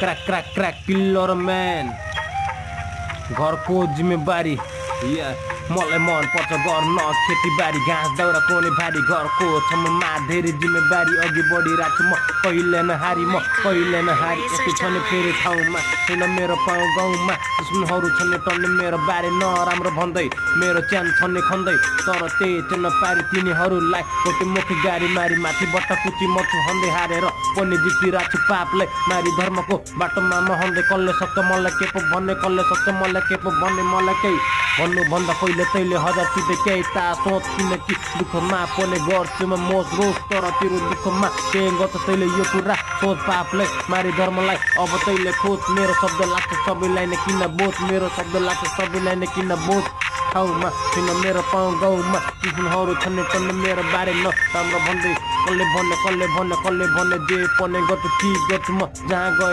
crack killer man घरको जिम्मेवारी मलाई मन पर्छ गर्न खेतीबारी घाँस दाउरा कोने भारी घरको छम्ममा धेरै जिम्मेवारी अघि बढिरहेको छु म कहिले नहारी यस्तो छन् फेरि ठाउँमा छैन मेरो पाउँ गाउँमा दुश्मनहरू छन् टन्ने मेरो बारे नराम्रो भन्दै मेरो च्यान छन्ने खन्दै तर त्यही चाहिँ नपारी तिनीहरूलाई गोटे मुखी गाडी मारी माथिबाट कुची मछु हन्दै हारेर पनि जितिरहेको छु पापलाई मारी धर्मको बाटोमा महँदै कसले सक्छ मलाई के पो भन्ने कसले सक्छ मलाई के पो भन्ने मलाई केही भन्नुभन्दा पहिले तैँले हजार चिँदै केही ता सोच किनकि दुःखमा पनि गर्छु म मोज रोज तर तेरो दुःखमा के गर्छ तैँले यो कुरा सोच पापलाई मारी धर्मलाई अब तैँले खोज मेरो शब्द लाग्छ सबैलाई नै किन बोझ मेरो शब्द लाग्छ सबैलाई नै किन बोझ ठाउँमा छैन मेरो पाउँ गाउँमा दुश्मनहरू छन् टन्ने मेरो बारे न राम्रो भन्दै कसले भन्ने जे पनि गर्छु ठिक गर्छु म जहाँ गए